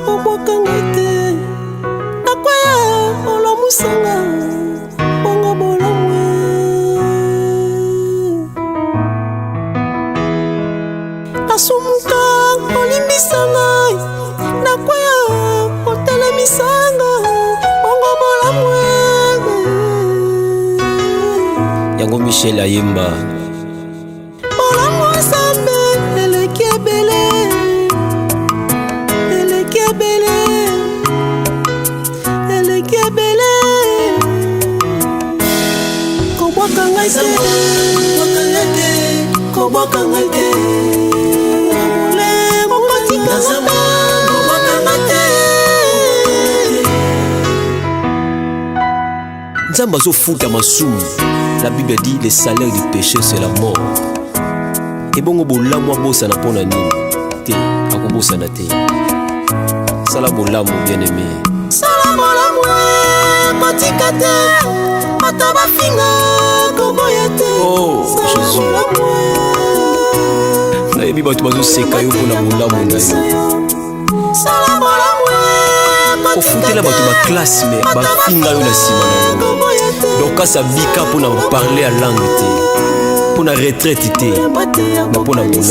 obwaka ngai te nakwea olamusanga bongo bolamwe nasumuka olimbisa ngai nakwea otelemisanga bongo bolamwe yango Michel Ayemba bolamwe sambe eleki ebele kobwaka ngai te kobwaka ngai te Nzamba zo futa masumu. La Bible dit le salaire du péché c'est la mort. Et bongo bolamu abosa na pona nini te akobosa na te. Sala bolamu bien aimé. Sala bolamu kotika te mataba finga koboya te. Oh Jésus. Na ebi bato bazo seka yo pona bolamu na yo. Sala bolamu kofutela bato ba classe mais ba finga yo na sima na yo. Donc quand ça bika pour nous parler à langue pour la retraite mais pour la bolamu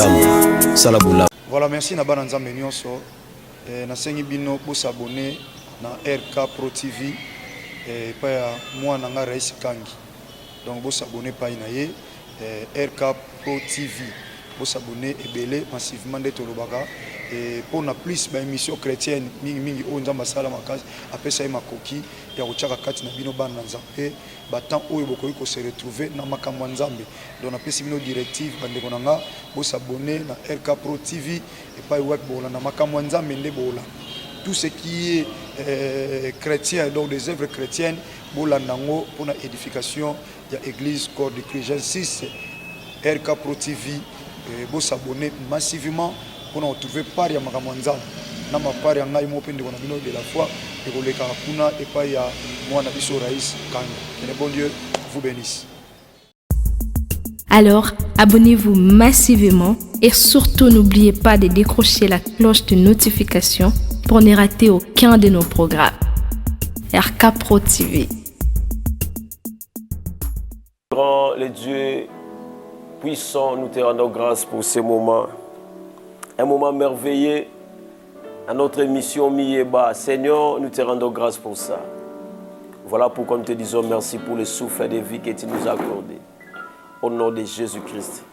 sala bolamu. Voilà, merci na bana nzambe nyonso na sengi bino pour s'abonner na RK Pro TV et pa ya mwana nga Rais Kangi. Donc pour s'abonner pa ina ye RK Pro TV pour s'abonner ebele massivement de tolobaka et pour na plus ba émission chrétienne mingi o nzamba sala makasi apesa makoki ya kochaka kati na bino bana nzambe batant oyo bokoki ko se retrouver na makambo nzambe donc na pesi bino directive bande konanga bo s'abonner na RK Pro TV et pas web bola na makambo nzambe nde bola tout ce qui est chrétien donc des œuvres chrétiennes bola nango pour na édification ya église corps de Christ. J'insiste RK Pro TV bo s'abonner massivement pour nous retrouver par ya makambo nzambe na mapari ya ngai mo pende kona bino de la foi et koleka kuna et pas ya mwana biso Rais Kangi. Que le bon Dieu vous bénisse. Alors, abonnez-vous massivement et surtout n'oubliez pas de décrocher la cloche de notification pour ne rater aucun de nos programmes. RK Pro TV. Grand le Dieu puissant, nous te rendons grâce pour ce moment. Un moment merveilleux à notre émission Miyeba. Seigneur, nous te rendons grâce pour ça. Voilà pourquoi nous te disons merci pour le souffle de vie que tu nous as accordé. Au nom de Jésus-Christ.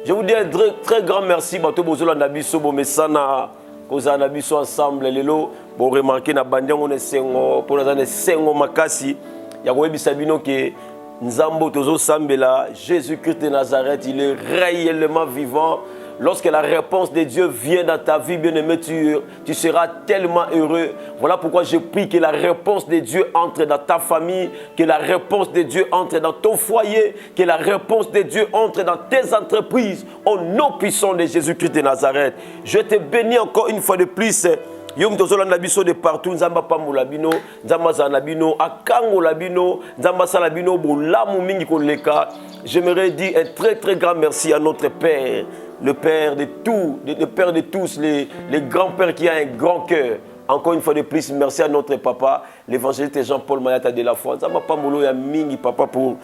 Je vous dis un très grand merci. Bato bozola nabiso bomesana koza nabiso ensemble lelo bo remarquer na bandiango ne sengo pour na sengo makasi ya koyebisa bino ke Nzambo tozo sambela Jésus-Christ de Nazareth, il est réellement vivant. Lorsque la réponse de Dieu vient dans ta vie, bien-aimé, tu seras tellement heureux. Voilà pourquoi je prie que la réponse de Dieu entre dans ta famille, que la réponse de Dieu entre dans ton foyer, que la réponse de Dieu entre dans tes entreprises, au nom puissant de Jésus-Christ de Nazareth. Je te bénis encore une fois de plus. Yom tozolanda biso de partout, nzamba pambola bino, nzamba zana bino, akangola bino, nzamba sala bino bolamu mingi koleka. J'aimerais dire un très grand merci à notre Père, le Père de tout, le Père de tous, les grands-pères qui a un grand cœur. Encore une fois de plus, merci à notre papa, l'évangéliste Jean-Paul Mayata de la foi. Nzamba pambolo ya mingi papa pour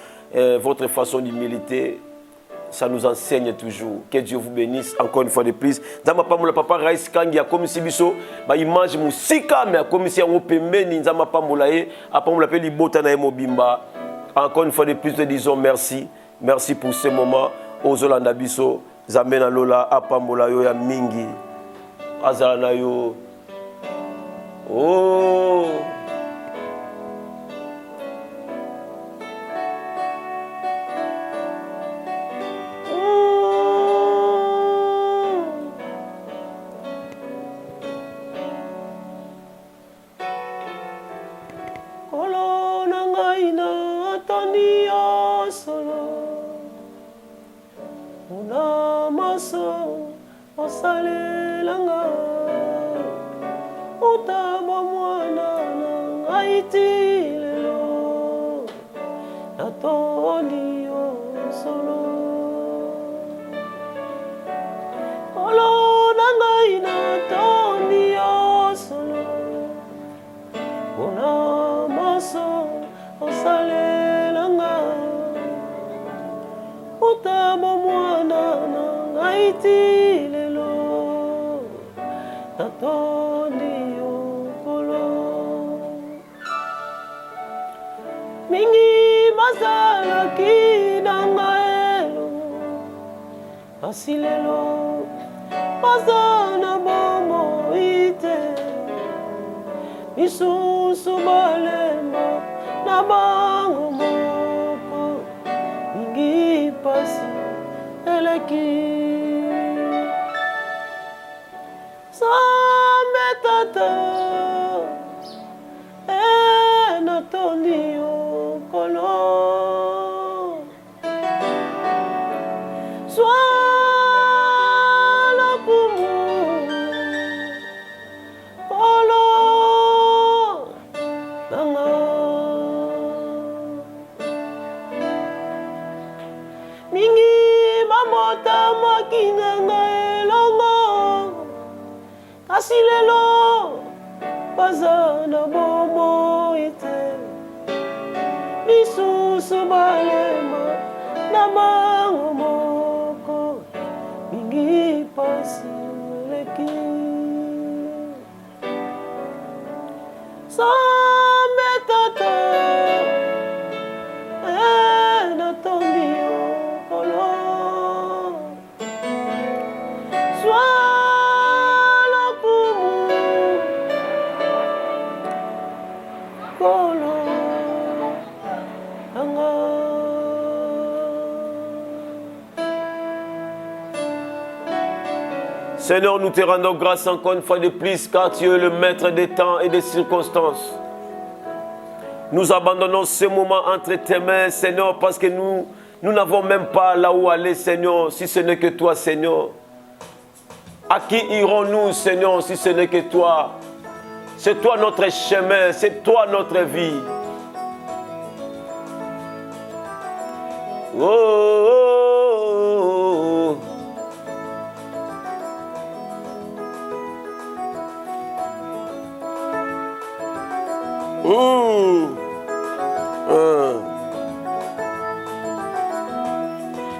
votre façon d'humilité. Ça nous enseigne toujours. Que Dieu vous bénisse encore une fois de plus. Nzamba pambola papa Rais Kangi a commis biso ba image musika mais a commis yango pembeni nzamba pambola e apambola pe libota na mobimba. Encore une fois de plus nous disons merci. Merci pour ce moment. Ozolanda biso zamena lola apambola yo ya mingi. Azala na yo. Oh Olo nangai na tondio natondi yo kolo mingi mazalaki na ngaelo kasi lelo baza na bomoi te misusu balemba na bango moko mingi pasi eleki Sambe tata natondi yo kolo swala kumu kolo nanga mingi mamota makinanga elongo kasi lelo baza na bomoi te misusu balema na bango moko mingi pasi eleki Sambe tata natondi yo kolo Seigneur, nous te rendons grâce encore une fois de plus, car tu es le maître des temps et des circonstances. Nous abandonnons ce moment entre tes mains, Seigneur, parce que nous n'avons même pas là où aller, Seigneur, si ce n'est que toi, Seigneur. À qui irons-nous, Seigneur, si ce n'est que toi? C'est toi notre chemin, c'est toi notre vie. Oh, oh, oh, oh.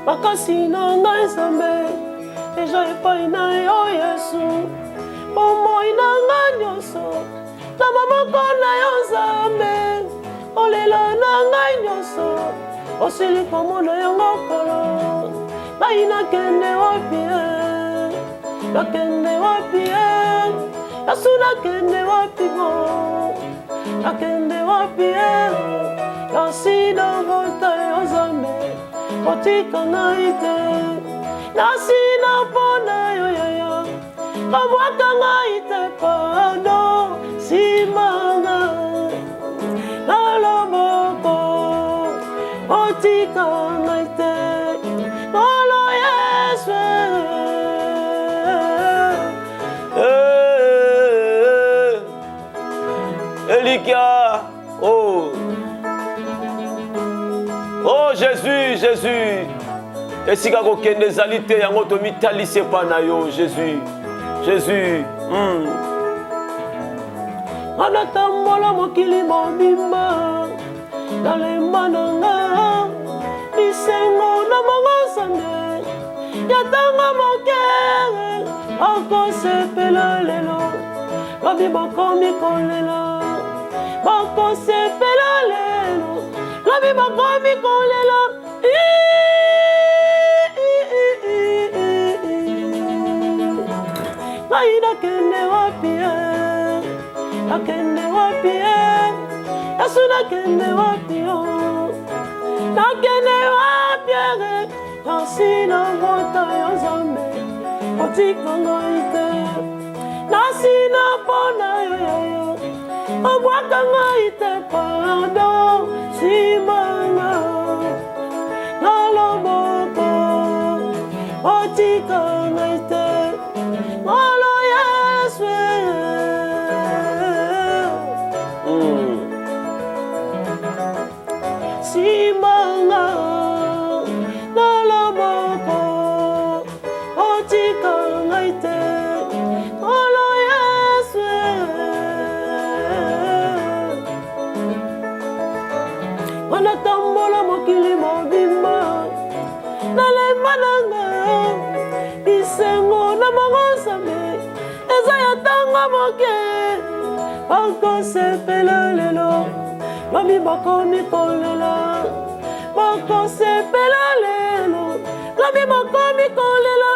makasi na ngai Nzambe eja epai na yo Yesu bomoi na ngai nyonso na maboko na yo Nzambe olela na ngai nyonso osili komona yango kolo ngai nakende wapi Yesu nakende wapi go nakende wapi yasi na vota yo Nzambe kotika ngai te nasi na pona yo yaya kamwaka ngai te pardon simanga na loboko kotika ngai te kolo Yesu Elikia, oh Jésus, Jésus. Et si kako kende zalite yango to mitali sepa na yo, Jésus. Jésus. anatambola mokili mobimba nalemba nanga bisengo na mongo Nzambe yatanga moke akosepela lelo babi bakomi kolela bakosepela lelo babi bakomi kolela ngai nakende wapi nakende wapi Yesu nakende wapi nakende wapi nasi na vota yo Nzambe otika ngai te nasi na pona yo yaya obwaka ngai te pardon simanga na loboko otika ngai te olo Yesu simanga na loboko otika ngai te olo Yesu wanata tanga moke bakosepela lelo lobi bakomi kolela bakosepela lelo lobi bakomi kolela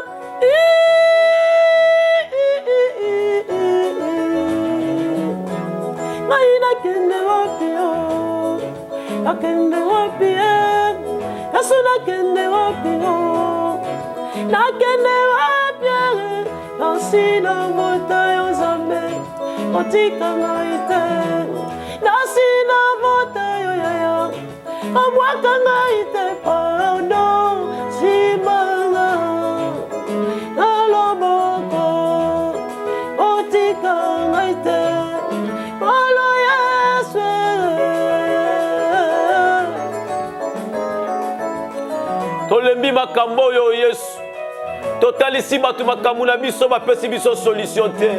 ngai nakende wapi nakende wapi Yesu nakende wapi nakende wapi nasina mota yo Nzambe otika ngai te nasina mota yo yaya amwaka ngai te pardon simanga naloboko otika ngai te olo Yesu tolembi makambo oyo Yesu totalisi bato makambo na biso bapesi biso solution te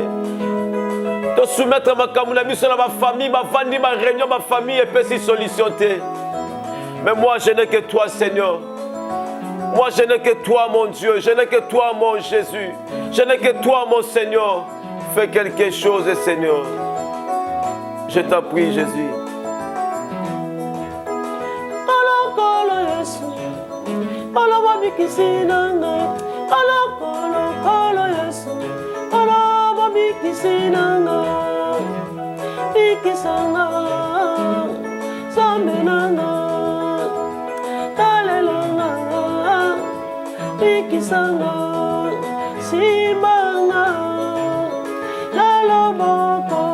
tosoumettre makambo na biso na bafamille bavandi baréunion bafamille epesi solution te. Mais moi je n'ai que toi Seigneur, moi je n'ai que toi mon Dieu, je n'ai que toi mon Jésus, je n'ai que toi mon Seigneur. Fais quelque chose Seigneur, je t'en prie Jésus. Kolo babikisinanga, kolo Yesu, kolo babikisinanga, bikisanga, samenanga, kalelanga, bikisanga, simanga, laloboko,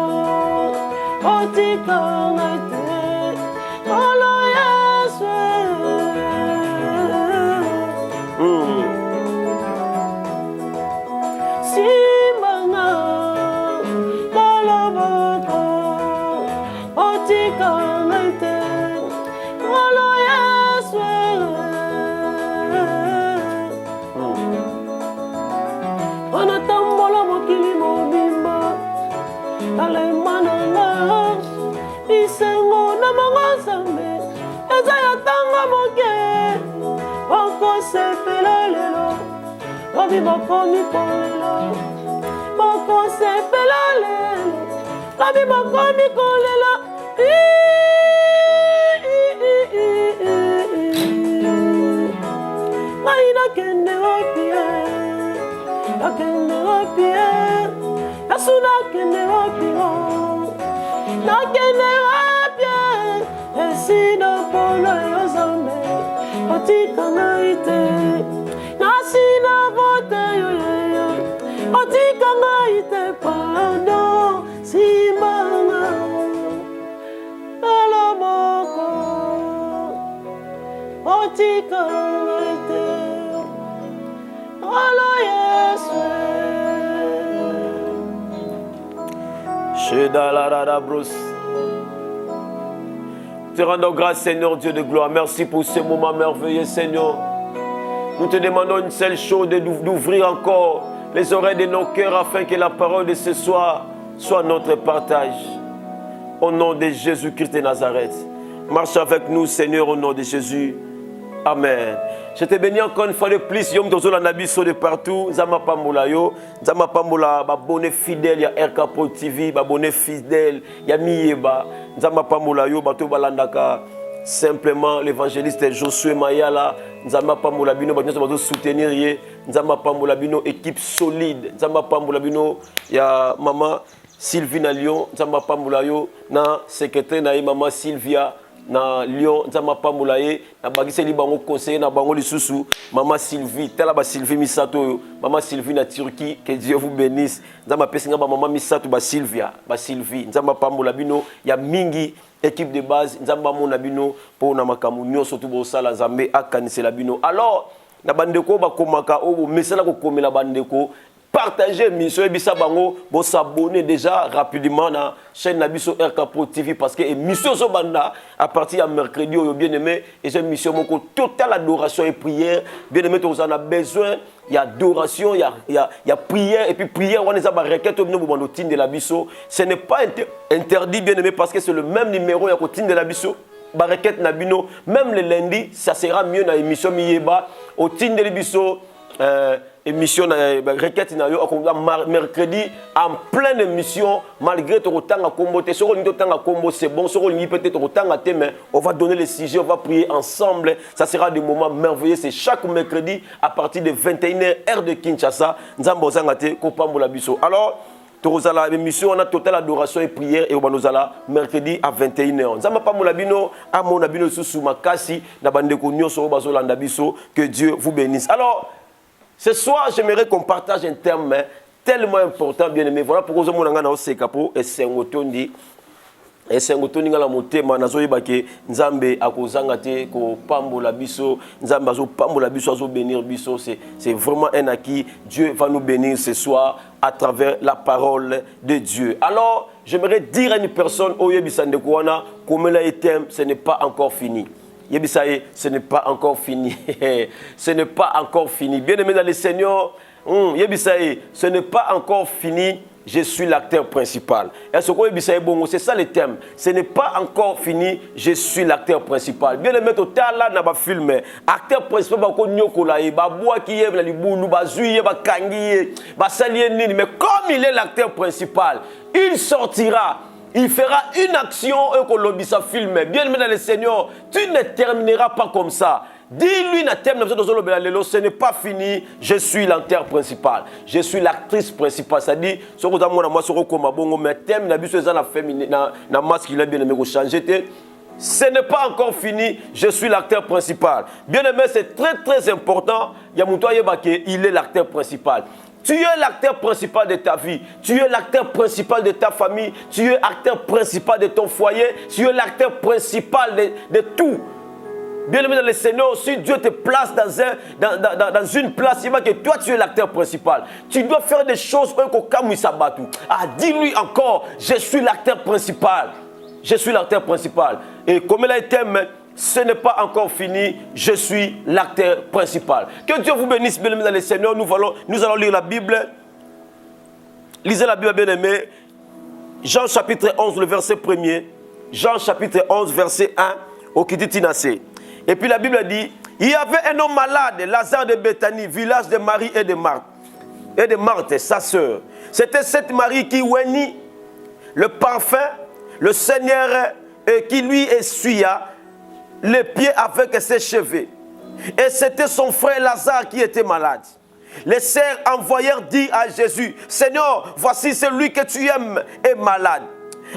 otikanga ite, kolo Yesu. Simanga kalaboko otika ngaite kolo Yesu anatambola mokili mobimba alemananga isengo na manga Nzambe eza ya tanga moke okosepela lelo obi bakomi kolela bakosepela lelo obi bakomi kolela ngai nakende wapi Yesu nakende wapi esina mpona yo Nzambe otika ngai te nasina vote yo yaya otika ngai te pardon simanga aloboko otika ngai te alo Yesu Shedalarada Bruce. Te rendons grâce Seigneur Dieu de gloire. Merci pour ce moment merveilleux Seigneur. Nous te demandons une seule chose, d'ouvrir encore les oreilles de nos cœurs afin que la parole de ce soir soit notre partage. Au nom de Jésus-Christ de Nazareth. Marche avec nous Seigneur au nom de Jésus. Amen. Je te bénis encore une fois de plus. Yom tozo la nabiso de partout. Zama pambola yo. Zama pambola babone fidèle ya RK TV. Babone fidèle ya miyeba. Zama pambola yo bato balandaka. Simplement l'évangéliste Josué Mayala. Zama pambola bino bato bato soutenir ye. Zama pambola bino équipe solide. Zama pambola bino ya maman Sylvie na Lyon. Zama pambola yo na secrétaire na maman Sylvia. Na Lyon nzamba pambola ye na bakiseli bango conseiller na bango lisusu maman Sylvie tala ba Sylvie Misato maman Sylvie na Turquie, que Dieu vous bénisse. Nzamba pesinga ba maman Misato ba Sylvia ba Sylvie nzamba pambola bino ya mingi équipe de base nzamba mona bino po na makamu nyonso to bo sala Nzambe akanisela bino. Alors na bandeko ba komaka o mesala ko komela bandeko partagez mission Ebisa Bango, bon s'abonner déjà rapidement à la chaîne Nabiso RK Pro TV parce que mission Zobanda à partir de mercredi, bien aimé, et cette mission totale adoration et prière. Bien aimé, on a besoin, il y a adoration, il y a prière, et puis prière, on est à la requête au niveau de la Bisso. Ce n'est pas interdit, bien aimé, parce que c'est le même numéro, il y a côté de la Bisso. Baraket Nabino, même le lundi, ça sera mieux dans l'émission Miyeba, au Tine de Bisso. émission requête na yo mercredi en pleine émission malgré ton temps à combo te soko ni temps à combo c'est bon soko ni peut-être ton temps à te mais on va donner les sujets, on va prier ensemble, ça sera des moments merveilleux, c'est chaque mercredi à partir de 21h heure de Kinshasa nzambo zangate ko pambola biso. Alors Torozala émission on a totale adoration et prière et on nous allons mercredi à 21h. Nzamba pambola bino a mon abino sous makasi na bande ko nyoso bazolanda biso, que Dieu vous bénisse. Alors ce soir, j'aimerais qu'on partage un terme tellement important, bien aimé. Voilà pourquoi je suis venu au Sekapo et c'est un otondi. Et c'est un otondi dans la motema. Nazoye bake Nzambe akozangate ko pambola biso. Nzambe azo pambola biso azo bénir biso. C'est vraiment un acquis. Dieu va nous bénir ce soir à travers la parole de Dieu. Alors, j'aimerais dire à une personne, Oyebisande Kouana, comme elle a été, ce n'est pas encore fini. Yebisaye, ce n'est pas encore fini. Ce n'est pas encore fini. Bien-aimé dans le Seigneur, Yebisaye, ce n'est pas encore fini. Je suis l'acteur principal. C'est ça le thème. Ce n'est pas encore fini. Je suis l'acteur principal. Bien-aimé, tout à l'heure, dans le film, acteur principal, mais comme il est l'acteur principal, il sortira. Il fera une action et qu'on l'oblige à filmer. Bien aimé dans le Seigneur, tu ne termineras pas comme ça. Dis-lui, ce n'est pas fini, je suis l'acteur principal. Je suis l'actrice principale. C'est-à-dire, ce n'est pas encore fini, je suis l'acteur principal. Bien aimé, c'est très très important. Il est l'acteur principal. Tu es l'acteur principal de ta vie, tu es l'acteur principal de ta famille, tu es l'acteur principal de ton foyer, tu es l'acteur principal de tout. Bien aimé dans le Seigneur, si Dieu te place dans une place, il va que toi tu es l'acteur principal. Tu dois faire des choses comme Sabatu. Ah, dis-lui encore, je suis l'acteur principal. Je suis l'acteur principal. Et comme il a été, ce n'est pas encore fini, je suis l'acteur principal. Que Dieu vous bénisse, bien aimé dans le Seigneur. Nous allons lire la Bible. Lisez la Bible, bien aimé. Jean chapitre 11, le verset 1er. Jean chapitre 11, verset 1 au Kititinasé. Et puis la Bible dit, il y avait un homme malade, Lazare de Béthanie, village de Marie et de Marthe, sa sœur. C'était cette Marie qui oignit le parfum, le Seigneur, et qui lui essuya les pieds avec ses cheveux. Et c'était son frère Lazare qui était malade. Les sœurs envoyèrent dire à Jésus, Seigneur, voici celui que tu aimes est malade.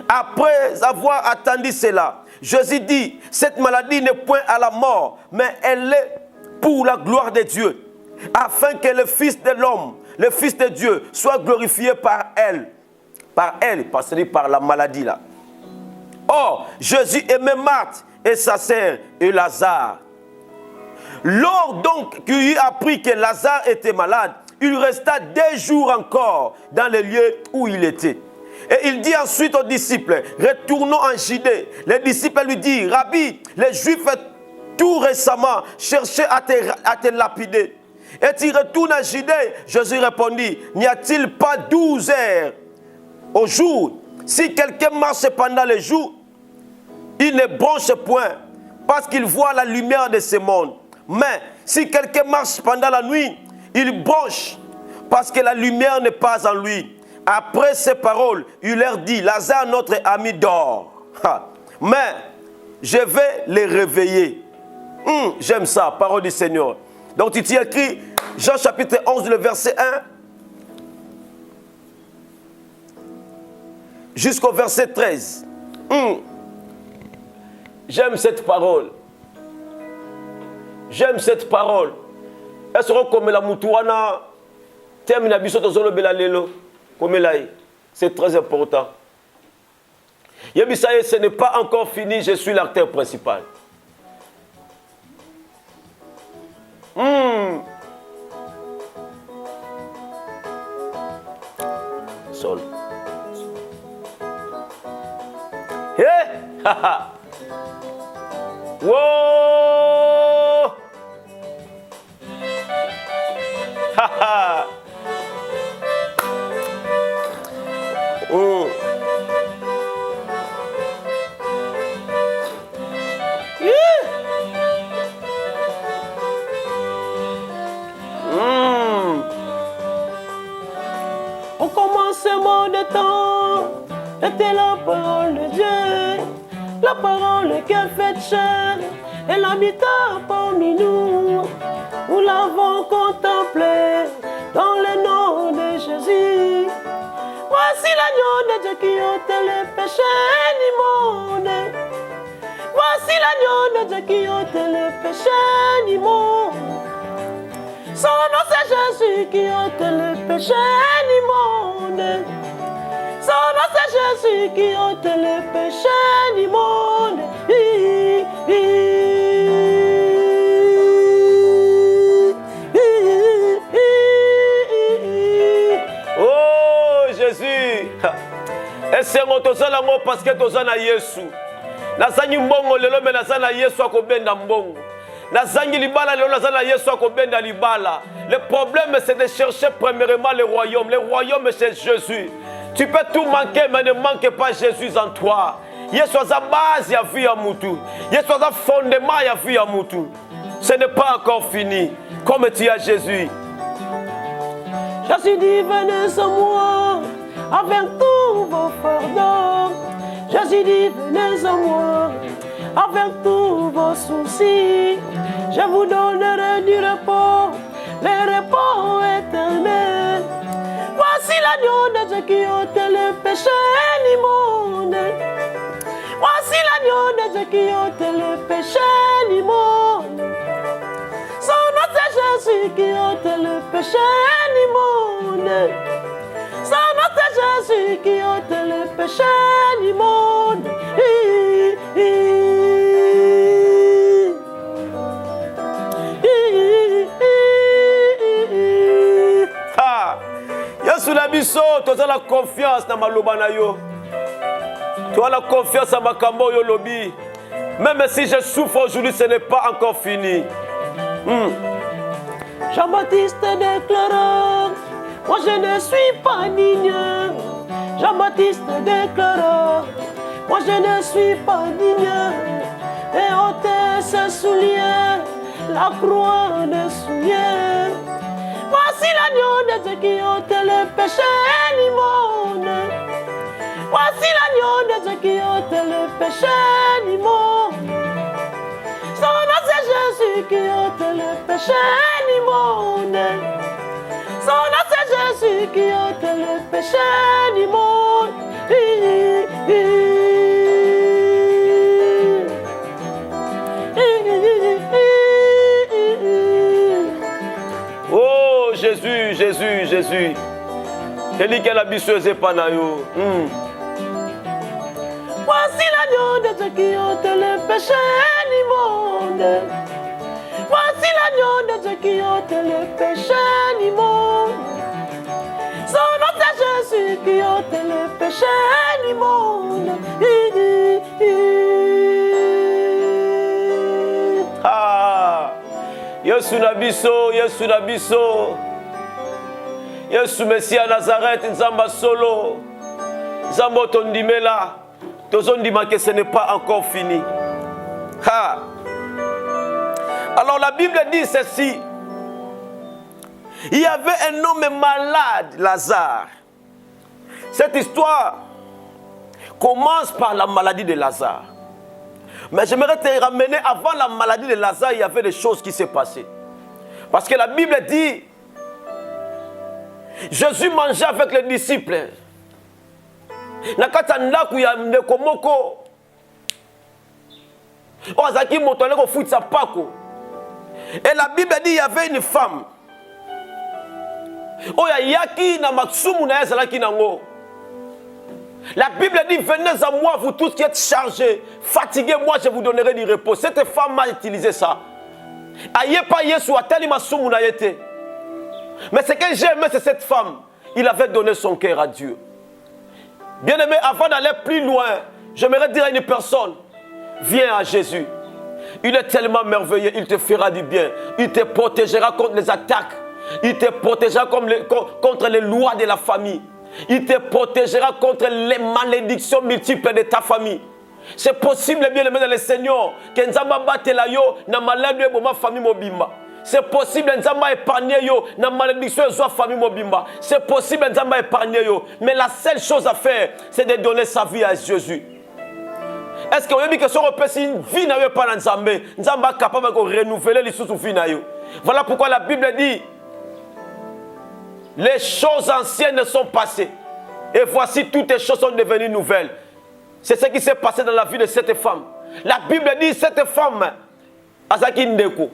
Après avoir attendu cela, Jésus dit, cette maladie n'est point à la mort, mais elle est pour la gloire de Dieu, afin que le Fils de l'homme, le Fils de Dieu, soit glorifié par elle, par la maladie là. Or, Jésus aimait Marthe et sa sœur et Lazare. Lors donc qu'il eut appris que Lazare était malade, il resta 2 jours encore dans le lieu où il était. Et il dit ensuite aux disciples, retournons en Judée. Les disciples lui disent, Rabbi, les Juifs tout récemment cherchaient à te lapider. Et tu retournes en Judée. Jésus répondit, n'y a-t-il pas 12 heures au jour? Si quelqu'un marche pendant le jour, il ne bronche point, parce qu'il voit la lumière de ce monde. Mais si quelqu'un marche pendant la nuit, il bronche, parce que la lumière n'est pas en lui. Après ces paroles, il leur dit, Lazare, notre ami, dort. Mais je vais les réveiller. J'aime ça, parole du Seigneur. Donc tu t'y écris, Jean chapitre 11, le verset 1, jusqu'au verset 13. J'aime cette parole. J'aime cette parole. Est-ce que comme la moutouana, termine à biso tozolo belalelo, comme là, c'est très important. Yebisaye, ce n'est pas encore fini, je suis l'acteur principal. Sol. Hey! Haha! Wow! Haha! était la parole de Dieu, la parole qui a fait chair, elle habita parmi nous. Nous l'avons contemplé dans le nom de Jésus. Voici l'agneau de Dieu qui ôte les péchés du monde. Voici l'agneau de Dieu qui ôte les péchés du monde. Son nom c'est Jésus qui ôte les péchés du monde. Son nom c'est Jésus qui ôte les péchés du monde. Oh Jésus, esengo tozala ngo parce que tozana Yesu. Nazangi mbongo lelo me nazana Yesu akobenda mbongo. Nazangi libala lelo nazana Yesu akobenda libala. Le problème c'est de chercher premièrement le royaume. Le royaume c'est Jésus. Tu peux tout manquer mais ne manque pas Jésus en toi. Yesu aza base ya vie ya mutu. Yesu aza fondement ya vie ya mutu. Ce n'est pas encore fini. Comme tu as Jésus. Jésus dit venez à moi avec tous vos fardeaux. Jésus dit venez à moi avec tous vos soucis. Je vous donnerai du repos, le repos éternel. Voici l'agneau de Dieu qui ôte le péché du monde. Voici l'agneau de Dieu qui ôte le péché du monde. Son nom c'est Jésus qui ôte le péché du monde. Son nom c'est Jésus qui ôte le péché du monde. Yesu na biso toza la confiance na maloba na yo. Tu as la confiance à makambo yo lobi. Même si je souffre aujourd'hui, ce n'est pas encore fini. Jean-Baptiste déclara, moi je ne suis pas digne. Jean-Baptiste déclara, moi je ne suis pas digne. Et ôter ses souliers, la croix des souliers. Voici l'agneau de Dieu qui ôte le péché du monde. Voici l'agneau de Dieu qui ôte le péché du monde. Son nom c'est Jésus qui ôte le péché du monde. Son nom c'est Jésus qui ôte le péché du monde. Oh Jésus, Jésus, Jésus. Kelly qui a la bisseuse panayo. Voici l'agneau de Dieu qui ôte le péché du monde. Voici l'agneau de Dieu qui ôte le péché du monde. Son nom c'est Jésus qui ôte le péché du monde. Ah, Yesu na biso, Yesu na biso. Yesu Messia Nazareth, Nzamba solo. Nzambo tondimela. Tozondima que ce n'est pas encore fini. Ha. Alors la Bible dit ceci. Il y avait un homme malade, Lazare. Cette histoire commence par la maladie de Lazare. Mais j'aimerais te ramener avant la maladie de Lazare, il y avait des choses qui s'est passées. Parce que la Bible dit, Jésus mangeait avec les disciples. Nakata ndaku ya ndeko moko. Ozaki moto leko futsa pako. Et la Bible dit il y avait une femme. Oya yaki na maksumu na ezalaki nango. La Bible dit venez à moi vous tous qui êtes chargés, fatigués, moi je vous donnerai du repos. Cette femme a utilisé ça. Aye pa Yesu atali masumu na yete. Mais ce que j'aime c'est cette femme, il avait donné son cœur à Dieu. Bien-aimé, avant d'aller plus loin, j'aimerais dire à une personne, viens à Jésus. Il est tellement merveilleux, il te fera du bien. Il te protégera contre les attaques. Il te protégera contre les lois de la famille. Il te protégera contre les malédictions multiples de ta famille. C'est possible, bien-aimé dans le Seigneur, que Nzamba batela yo na malade de ma famille mobimba. C'est possible, Nzamba épargner yo, na malédiction de famille mobimba. C'est possible, Nzamba épargner yo. Mais la seule chose à faire, c'est de donner sa vie à Jésus. Est-ce que vous avez dit que si on peut une vie n'a pas dans Nzamba, Nzamba est capable de renouveler les sous-vie na yo. Voilà pourquoi la Bible dit les choses anciennes sont passées. Et voici toutes les choses sont devenues nouvelles. C'est ce qui s'est passé dans la vie de cette femme. La Bible dit cette femme, Azaki Ndeko,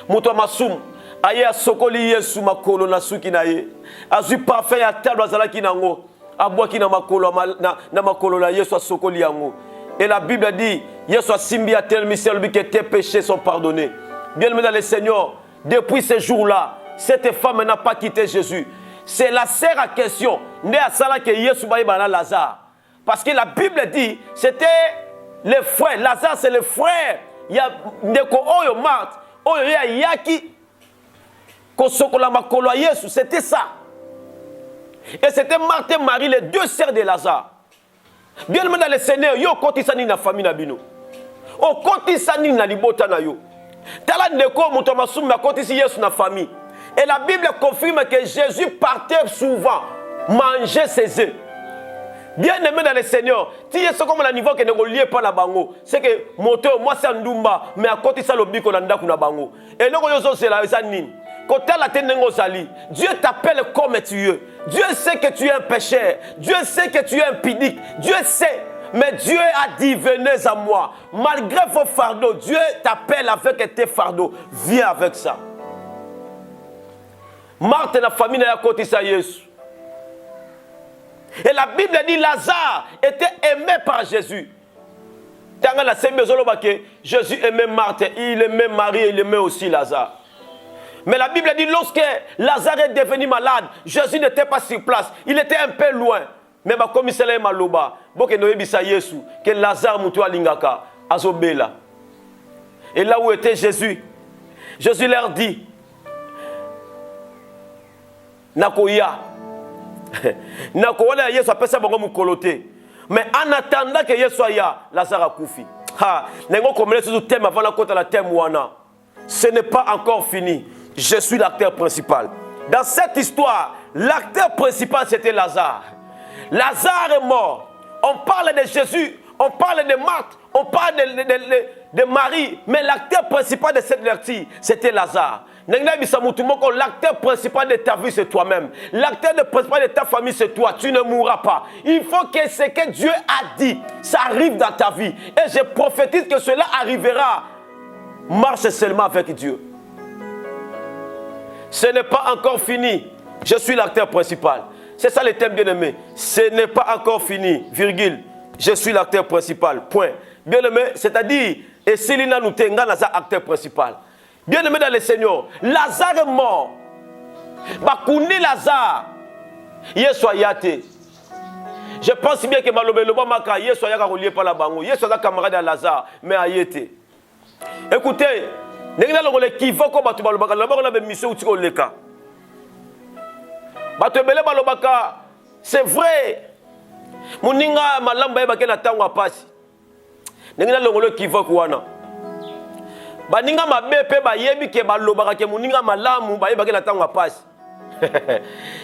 Muto Masum, Aye Sokoli Yesu Makolo na suki na ye, Azu parfait ya talo azalaki nango, Abwaki na makolo na Yesu Sokoli yango. Et la Bible dit, Yesu Simbi a tel misère que tes péchés sont pardonnés. Bien aimé dans le Seigneur, depuis ce jour-là, cette femme n'a pas quitté Jésus. C'est la sœur à question, né à Sala que Yesu Baïbana Lazare. Parce que la Bible dit, c'était les frères. Lazare, c'est le frère. Il y a Ndeko Oyo Marthe, Oyo Yaki, Kosokola Makolo Yesu. C'était ça. Et c'était Marthe et Marie, les deux sœurs de Lazare. Bien aimé dans le Seigneur, yo kotisani na famille na bino. O kotisani na libota na yo. Tala Ndeko Mutomasum na kotisi Yesu na famille. Et la Bible confirme que Jésus partait souvent manger ses œufs. Bien aimé dans le Seigneur, si c'est comme le niveau que ne relié pas la bango, c'est que moteur moi c'est ndumba, mais à côté ça le biko nanda kuna bango. Et non c'est la zanine. Quand la tenengo sali, Dieu t'appelle comme tu es. Dieu sait que tu es un pécheur. Dieu sait que tu es impudique. Dieu sait. Mais Dieu a dit, venez à moi. Malgré vos fardeaux, Dieu t'appelle avec tes fardeaux. Viens avec ça. Marthe et la famille à côté de Jésus. Et la Bible dit Lazare était aimé par Jésus. Jésus aimait Marthe, il aimait Marie, il aimait aussi Lazare. Mais la Bible dit lorsque Lazare est devenu malade, Jésus n'était pas sur place, il était un peu loin. Mais comme il s'est maloba, que Lazare mutua lingaka azobela. Et là où était Jésus, Jésus leur dit Nakoya. Nakoya Yesu appelle ça bango mukolote. Mais en attendant que Yesu aya, Lazare a koufi. Ha, nengo comme les autres thèmes avant la côte à la thème wana. Ce n'est pas encore fini. Je suis l'acteur principal. Dans cette histoire, l'acteur principal c'était Lazare. Lazare est mort. On parle de Jésus, on parle de Marthe, on parle de Marie, mais l'acteur principal de cette lecture, c'était Lazare. L'acteur principal de ta vie, c'est toi-même. L'acteur principal de ta famille, c'est toi. Tu ne mourras pas. Il faut que ce que Dieu a dit, ça arrive dans ta vie. Et je prophétise que cela arrivera. Marche seulement avec Dieu. Ce n'est pas encore fini. Je suis l'acteur principal. C'est ça le thème, bien-aimé. Ce n'est pas encore fini, virgule. Je suis l'acteur principal, point. Bien-aimé, c'est-à-dire, et Célina nous tenga dans l'acteur principal. Bien-aimé dans le Seigneur, Lazare est mort. Bakouni Lazare, Yesu yate. Je pense bien que Malobeloba Maka, Yesu yaka relié par la bango. Yesu yaka camarade à Lazare, mais à yete. Écoutez, n'engina longole kivoko batu balobaka, l'abord on a une mission où tu as le cas. Batebele balobaka, c'est vrai. Muninga malamba yeba kena tango apasi. N'engina longole kivoko wana. Baninga mabe pe ba yebi ke balobaka ke muninga malamu ba yeba kena tango apasi.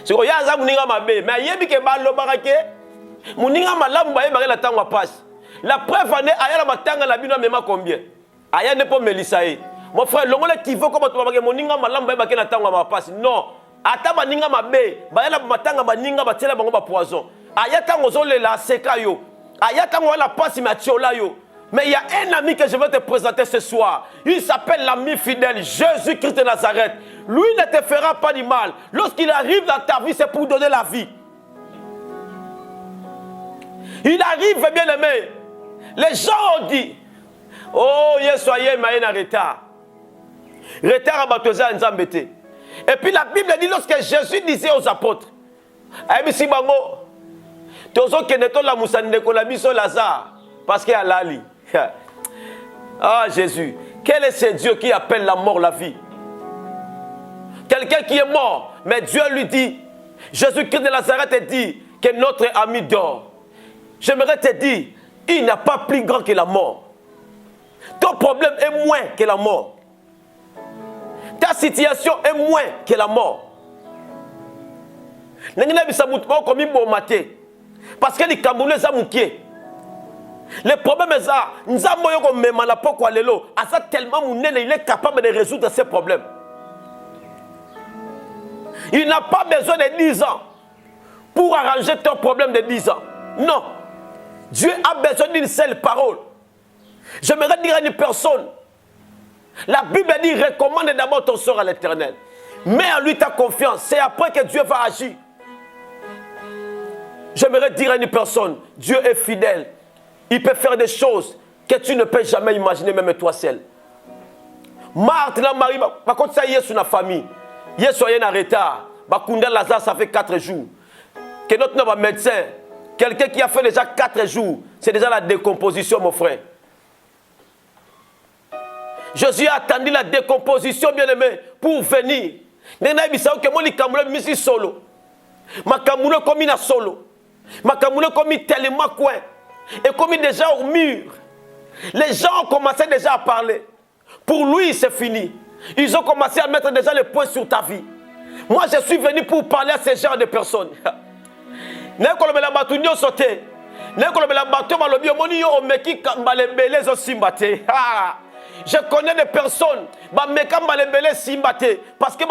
Siko yaza muninga mabe, mais yebi ke balobaka ke muninga malamu ba yeba kena tango apasi. La preuve ane ayala matanga la bino mema combien? Aya ne pas melisae. Mon frère, l'ongole qui veut comme tu vas que moninga malam ba bakena tanga ma passe. Non. Ata baninga mabe, ba yala matanga baninga batela bango ba poison. Aya tango zole la seka yo. Aya tango la passe ma tiola yo. Mais il y a un ami que je vais te présenter ce soir. Il s'appelle l'ami fidèle Jésus-Christ de Nazareth. Lui ne te fera pas du mal. Lorsqu'il arrive dans ta vie, c'est pour donner la vie. Il arrive, bien aimé. Les gens ont dit, oh, soyez maïen en retard. Retard à Batoza Nzambete. Et puis la Bible dit, lorsque Jésus disait aux apôtres, Aïbisi Bango, Tozo Keneto la Moussane Kolabiso Lazare, parce qu'il y a l'ali. Ah Jésus, quel est ce Dieu qui appelle la mort la vie? Quelqu'un qui est mort, mais Dieu lui dit, Jésus-Christ de Nazareth dit que notre ami dort. J'aimerais te dire, il n'a pas plus grand que la mort. Ton problème est moins que la mort. Ta ta situation est moins que la mort. Parce que les Camerounais sont mouqués. Le problème est ça. Il est capable de résoudre ces problèmes. Il n'a pas besoin de 10 ans pour arranger ton problème de 10 ans. Non. Dieu a besoin d'une seule parole. J'aimerais dire à une personne, la Bible dit, recommande d'abord ton sort à l'Éternel. Mets en lui ta confiance. C'est après que Dieu va agir. J'aimerais dire à une personne, Dieu est fidèle. Il peut faire des choses que tu ne peux jamais imaginer, même toi seul. Marthe, la Marie, par contre, ça y est sur la famille. Hier soir, il y a un retard. Bakunda Lazare, ça fait 4 jours. Que notre médecin, quelqu'un qui a fait déjà 4 jours, c'est déjà la décomposition, mon frère. Jésus a attendu la décomposition, bien aimé, pour venir. Nena bisao que moi li kamule misi solo. Ma kamule comme ina solo. Ma kamule comme tellement coin. Et comme déjà au mur. Les gens ont commencé déjà à parler. Pour lui, c'est fini. Ils ont commencé à mettre déjà les points sur ta vie. Moi, je suis venu pour parler à ces genre de personnes. Je connais des personnes, parce que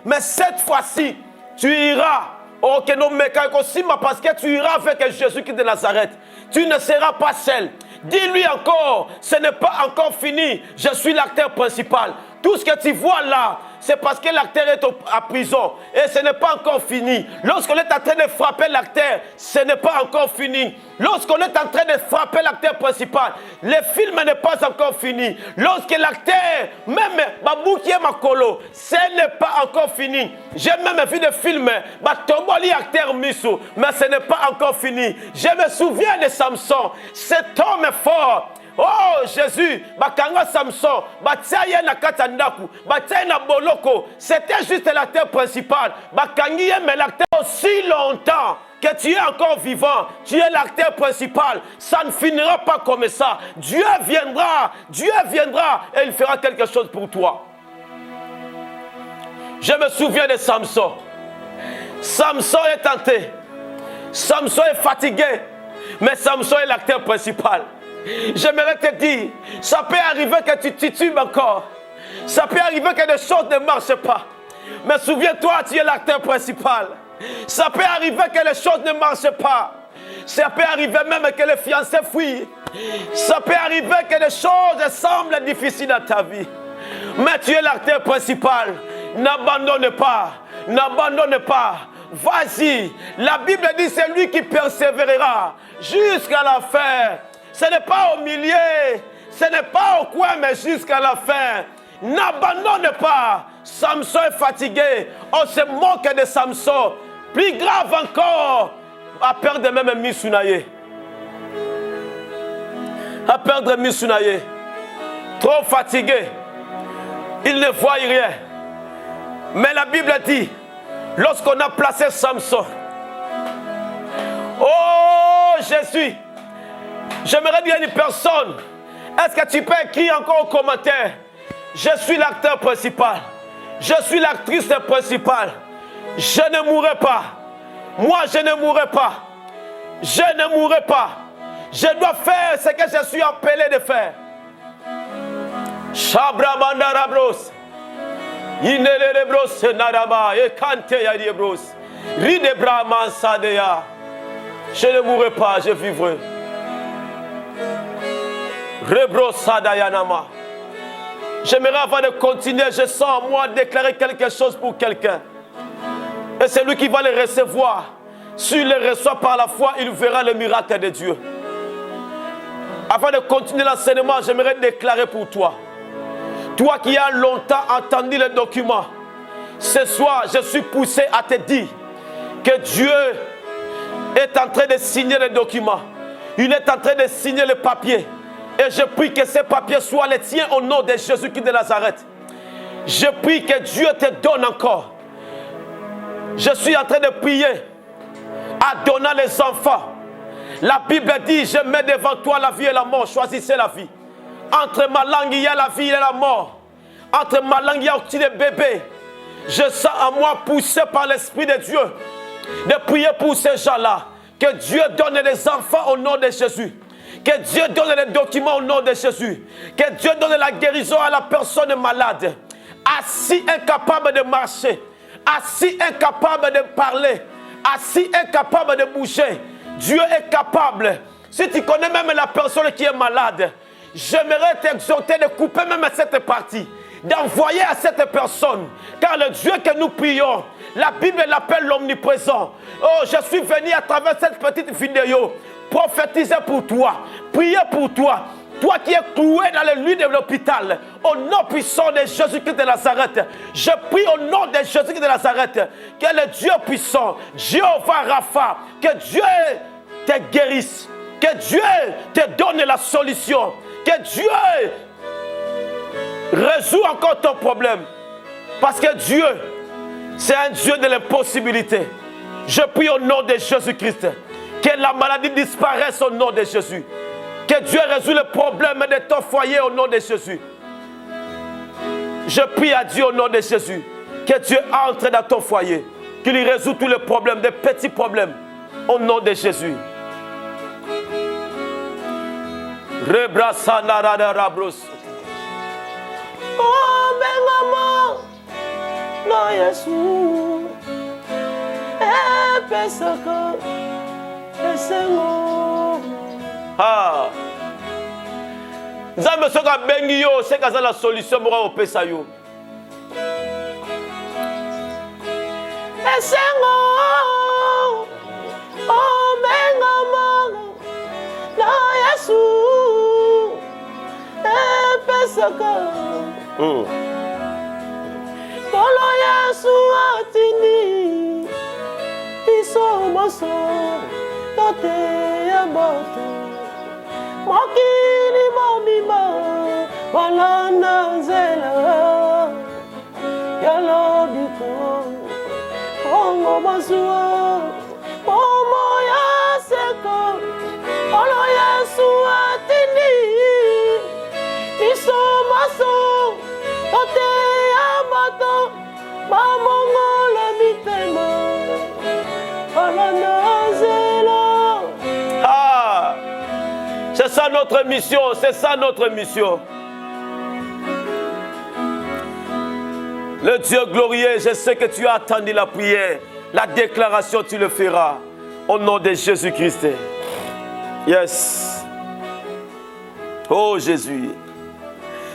mais cette fois-ci, tu iras. Parce que tu iras avec Jésus-Christ de Nazareth. Tu ne seras pas seul. Dis-lui encore, ce n'est pas encore fini. Je suis l'acteur principal. Tout ce que tu vois là, c'est parce que l'acteur est à prison. Et ce n'est pas encore fini. Lorsqu'on est en train de frapper l'acteur, ce n'est pas encore fini. Lorsqu'on est en train de frapper l'acteur principal, le film n'est pas encore fini. Lorsque l'acteur, même Babouki Makolo, ce n'est pas encore fini. J'ai même vu des films, Batomboli acteur Missou, mais ce n'est pas encore fini. Je me souviens de Samson. Cet homme est fort. Oh Jésus, Bakanga Samson, Batsaye na Katandaku, Batsaye na Boloko, c'était juste l'acteur principal. Bakangi mais l'acteur aussi longtemps que tu es encore vivant, tu es l'acteur principal. Ça ne finira pas comme ça. Dieu viendra et il fera quelque chose pour toi. Je me souviens de Samson. Samson est tenté. Samson est fatigué, mais Samson est l'acteur principal. J'aimerais te dire, ça peut arriver que tu titubes encore. Ça peut arriver que des choses ne marchent pas. Mais souviens-toi, tu es l'acteur principal. Ça peut arriver que les choses ne marchent pas. Ça peut arriver même que les fiancés fuient. Ça peut arriver que les choses semblent difficiles dans ta vie. Mais tu es l'acteur principal. N'abandonne pas. N'abandonne pas. Vas-y. La Bible dit c'est lui qui persévérera jusqu'à la fin. Ce n'est pas au milieu, ce n'est pas au coin, mais jusqu'à la fin. N'abandonne pas. Samson est fatigué. On se moque de Samson. Plus grave encore, à perdre même Misunaye. À perdre Misunaye. Trop fatigué. Il ne voit rien. Mais la Bible dit, lorsqu'on a placé Samson, oh Jésus, j'aimerais dire à une personne, est-ce que tu peux écrire encore au commentaire, je suis l'acteur principal, je suis l'actrice principale, je ne mourrai pas, moi je ne mourrai pas, je ne mourrai pas, je dois faire ce que je suis appelé de faire. Shabramandarabros, Inerebros Narama, Ekante Yadibros, Ridebraman Sadea, je ne mourrai pas, je vivrai. J'aimerais avant de continuer, je sens en moi déclarer quelque chose pour quelqu'un. Et c'est lui qui va le recevoir. S'il le reçoit par la foi, il verra le miracle de Dieu. Avant de continuer l'enseignement, j'aimerais déclarer pour toi. Toi qui as longtemps entendu les documents, ce soir, je suis poussé à te dire que Dieu est en train de signer les documents. Il est en train de signer le papier. Et je prie que ces papiers soient les tiens au nom de Jésus-Christ de Nazareth. Je prie que Dieu te donne encore. Je suis en train de prier à donner les enfants. La Bible dit, je mets devant toi la vie et la mort. Choisissez la vie. Entre ma langue, il y a la vie et la mort. entre ma langue et le bébé. Je sens à moi poussé par l'Esprit de Dieu de prier pour ces gens-là. Que Dieu donne les enfants au nom de Jésus. Que Dieu donne les documents au nom de Jésus. Que Dieu donne la guérison à la personne malade. Assis incapable de marcher. Assis incapable de parler. Assis incapable de bouger. Dieu est capable. Si tu connais même la personne qui est malade, j'aimerais t'exhorter de couper même cette partie. D'envoyer à cette personne. Car le Dieu que nous prions, la Bible l'appelle l'omniprésent. Oh, je suis venu à travers cette petite vidéo prophétiser pour toi, prier pour toi. Toi qui es cloué dans le lit de l'hôpital, au nom puissant de Jésus-Christ de Nazareth, je prie au nom de Jésus-Christ de Nazareth, que le Dieu puissant, Jéhovah Rapha, que Dieu te guérisse, que Dieu te donne la solution, que Dieu résout encore ton problème. Parce que Dieu, c'est un Dieu de l'impossibilité. Je prie au nom de Jésus-Christ, que la maladie disparaisse au nom de Jésus. Que Dieu résout le problème de ton foyer au nom de Jésus. Je prie à Dieu au nom de Jésus. Que Dieu entre dans ton foyer. Qu'il résout tous les problèmes, des petits problèmes. Au nom de Jésus. Rebrasanarabros. Oh, Bengama, no Yesu, Pesaka, Esengo. Ah, Nzambe soka bengi yo, c'est que ça la solution pour au pesa yo. Esengo, oh Bengama, no Yesu, Pesaka. Polo Yesu atini, iso moso, tote ya bote. Mokili momima, walana zela, yalo biko, ongo masua, omo ya seko, polo Yesu atini, iso moso, tote ya bato, mamongo le mitema, walana zela. C'est ça notre mission, c'est ça notre mission. Le Dieu glorieux, je sais que tu as attendu la prière, la déclaration, tu le feras. Au nom de Jésus-Christ. Yes. Oh Jésus.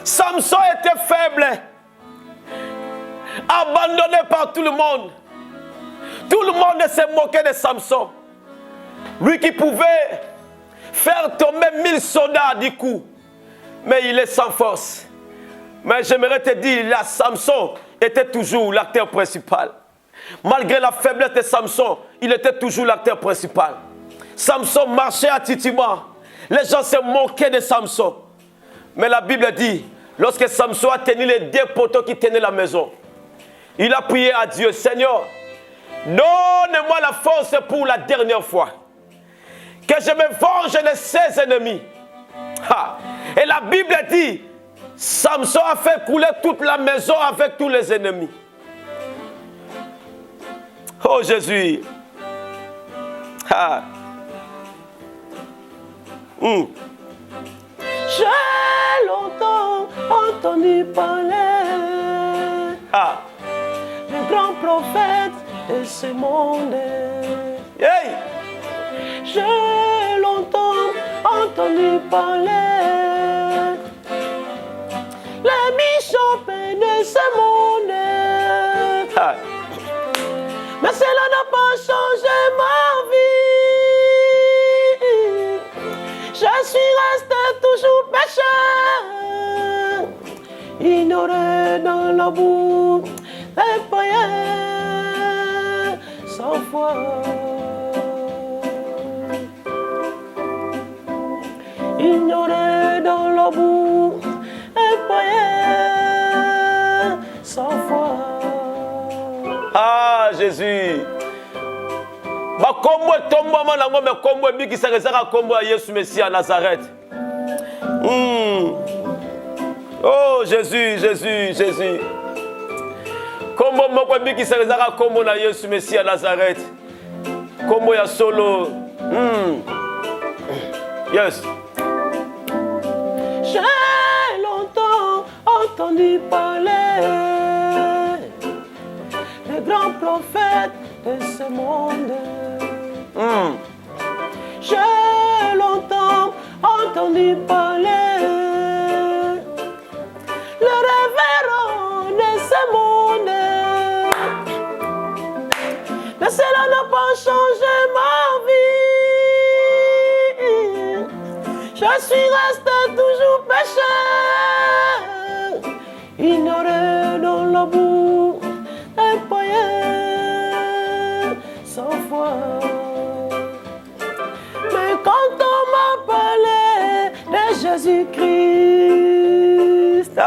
Samson était faible, abandonné par tout le monde. Tout le monde s'est moqué de Samson. Lui qui pouvait faire tomber 1000 soldats du coup. Mais il est sans force. Mais j'aimerais te dire, là, Samson était toujours l'acteur principal. Malgré la faiblesse de Samson, il était toujours l'acteur principal. Samson marchait à titima. Les gens se moquaient de Samson. Mais la Bible dit, lorsque Samson a tenu les 2 poteaux qui tenaient la maison, il a prié à Dieu, Seigneur, donne-moi la force pour la dernière fois. Que je me venge de ses ennemis. Et la Bible dit, Samson a fait couler toute la maison avec tous les ennemis. Oh Jésus. J'ai longtemps entendu parler le grand prophète de ce monde. Hey. J'ai longtemps entendu parler les méchants de ce monde. Mais cela n'a pas changé ma vie. Je suis resté toujours pécheur, ignoré dans la boue, et payé sans foi. Ignoré dans la boue, et payé sans foi. Ah Jésus. Bakombo tombo manango me kombo bikisa kezaka kombo ya Yesu Messia Nazareth. Oh Jésus, Jésus, Jésus. Kombo moko bikisa ezaka kombo na Yesu Messie à Nazareth. Kombo ya solo. Yes. J'ai longtemps entendu parler des grands prophètes de ce monde. J'ai longtemps entendu parler le révérend de ce monde. Mais cela n'a pas changé ma vie. Je suis resté toujours pécheur, ignoré dans la boue, un païen sans foi. Mais quand on m'a parlé de Jésus-Christ,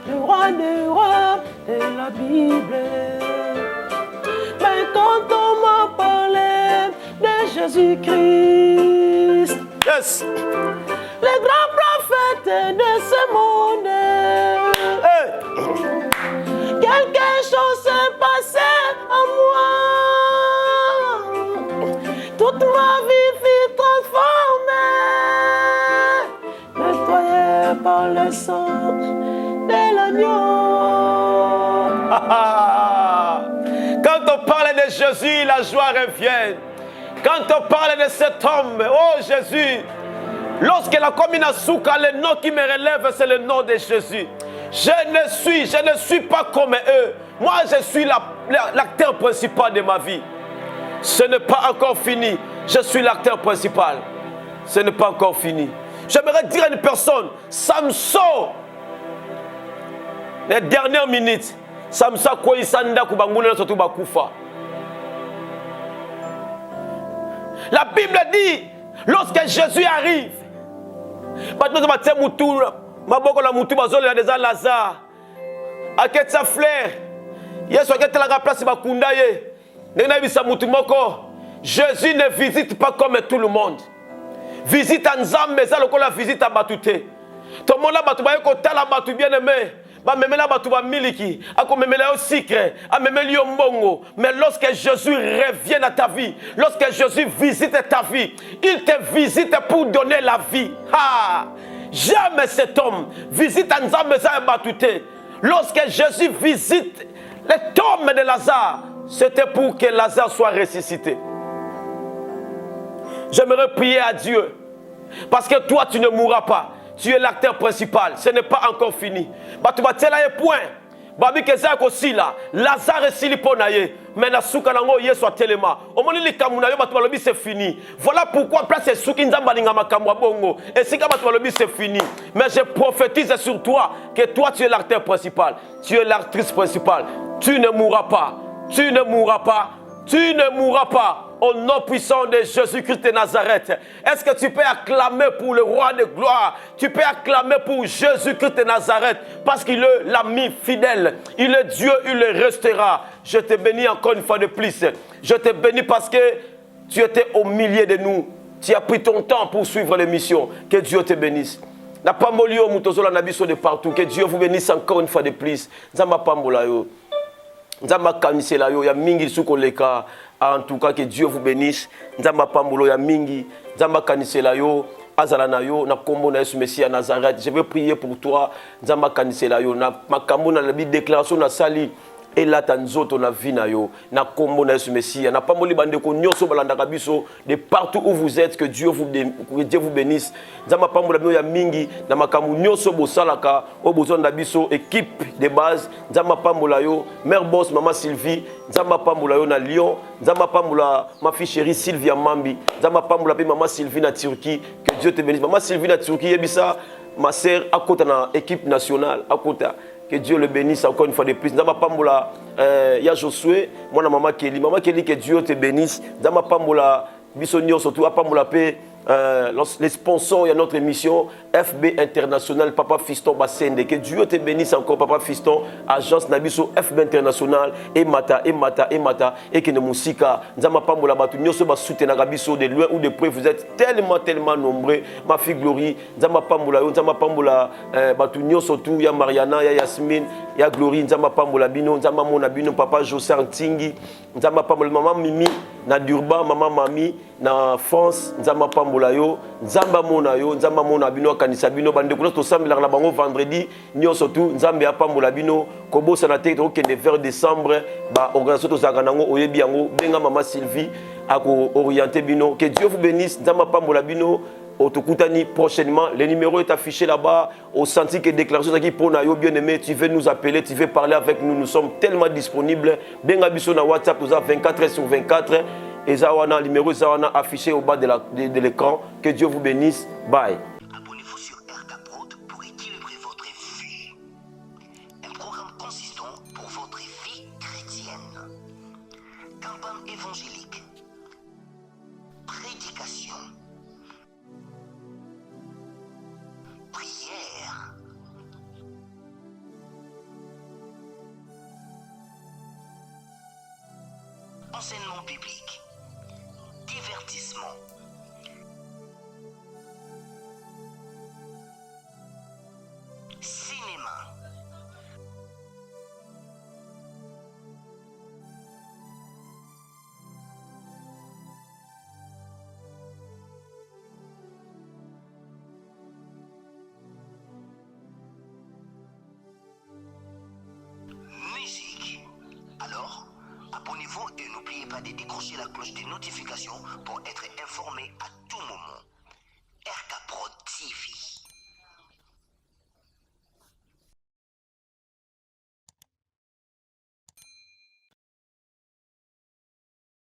le roi des rois de la Bible, mais quand on m'a parlé de Jésus-Christ, Yes. les grands prophètes de ce monde, Hey. quelque chose s'est passé à moi. Toute ma vie fut transformée, nettoyée par le sang de l'agneau. Quand on parle de Jésus, la joie revient. Quand on parle de cet homme, oh Jésus, lorsque la commune a souka, le nom qui me relève, c'est le nom de Jésus. Je ne suis pas comme eux. Moi, je suis l'acteur principal de ma vie. Ce n'est pas encore fini. Je suis l'acteur principal. Ce n'est pas encore fini. J'aimerais dire à une personne, Samson, les dernières minutes, Samson koisanda kubanguna sotu bakufa. La Bible dit, lorsque Jésus arrive, Lazare, aketsa fleur, Yesu aketela la place bakunda ye. Jésus ne visite pas comme tout le monde. Visite en Nzambe, ça lokola visite à Batouté. Tout le monde a battu, la batu bien aimé. Mais lorsque Jésus revient à ta vie, lorsque Jésus visite ta vie, il te visite pour donner la vie. Jamais cet homme visite en Nzambe. Lorsque Jésus visite le tombe de Lazare, c'était pour que Lazare soit ressuscité. J'aimerais prier à Dieu, parce que toi tu ne mourras pas. Tu es l'acteur principal. Ce n'est pas encore fini. Tu vas te dire point. Babi keza aussi là. Lazare siliponaye. Mais na souka nango yeso telema. Omoni li kamunayo batu balobi c'est fini. Voilà pourquoi place c'est souki nzamba linga makamwa bongo. Et si batu balobi c'est fini. Mais je prophétise sur toi que toi tu es l'acteur principal. Tu es l'actrice principale. Tu ne mourras pas. Tu ne mourras pas. Tu ne mourras pas. Au nom puissant de Jésus-Christ de Nazareth. Est-ce que tu peux acclamer pour le roi de gloire? Tu peux acclamer pour Jésus-Christ de Nazareth. Parce qu'il est l'ami fidèle. Il est Dieu, il le restera. Je te bénis encore une fois de plus. Je te bénis parce que tu étais au milieu de nous. Tu as pris ton temps pour suivre l'émission. Que Dieu te bénisse. Na pambolio mutozola nabiso de partout. Que Dieu vous bénisse encore une fois de plus. Zama pambola yo. Zama kamisela yo. Ya mingi sukoleka. En tout cas, que Dieu vous bénisse. Nzamba pambulo ya mingi, nzamba kanisela yo, azalana yo, na kombo na Yesu Messie à Nazareth. Je vais prier pour toi. Nzamba kanisela yo, na makambo na la déclaration na sali. Et là, tanzoto na vie na yo, na kombo na Yesu Messie. Na pamoli bandeko nyoso balandaka biso de partout où vous êtes, que Dieu vous bénisse. Nzamba pambola bino ya mingi, na makambo nyoso bosalaka, o besoin na biso équipe de base. Nzamba pambola yo, mère boss maman Sylvie. Nzamba pambola yo na Lyon. Nzamba pambola ma fille chérie Sylvia Mambi. Nzamba pambola pe maman Sylvie na Turquie. Que Dieu te bénisse. Maman Sylvie na Turquie, yebisa ma sœur à côté na équipe nationale à côté. Que Dieu le bénisse encore une fois de plus. Nzamba pambola ya Josué, moi na maman Kelly, que Dieu te bénisse. Nzamba pambola biso nyo surtout pambola pe les sponsors de notre émission, FB International, Papa Fiston Bassende. Que Dieu te bénisse encore, Papa Fiston, agence Nabiso, FB International, et Mata, et que nous musika, Nzama Pambola Batu, Nyoso Basutena Gabiso, de loin ou de près, vous êtes tellement nombreux. Ma fille Glory, Nzama Pambola Batu, Nyoso tout, ya Mariana, ya Yasmine, ya Glory, Nzama Pambola Bino, Nzama Mona Bino, Papa José Tingi, Nzama Pambola, Maman Mimi, na Durban, Maman Mami, na France, Nzama Pambola yo, Nzamba Mona yo, Nzamba Mona Bino, Kanisa Bino, Bande Koulos, to samedi la bango vendredi, Nyo surtout, Nzambe a Pambola Bino, Kobo Sanate, qui est vers décembre, organisation to Zaganango, Oyebiango, Benga Mama Sylvie, à orienter Bino, que Dieu vous bénisse, Nzamba Pambola Bino. Otokutani prochainement, le numéro est affiché là-bas. Au senti que déclaration qui pour Nayo bien aimé, tu veux nous appeler, tu veux parler avec nous, nous sommes tellement disponibles. Benga biso na WhatsApp, nous avons 24h/24 et Zawana, le numéro Zawana affiché au bas de l'écran. Que Dieu vous bénisse. Bye. Abonnez-vous sur RK pour équilibrer votre vie. Un programme consistant pour votre vie chrétienne. Campagne évangélique. Prédication. Prière. Enseignement biblique. Divertissement. Cinéma. Musique. Alors, abonnez-vous et n'oubliez pas de décrocher la cloche des notifications pour être informé à tout moment. RK Pro TV.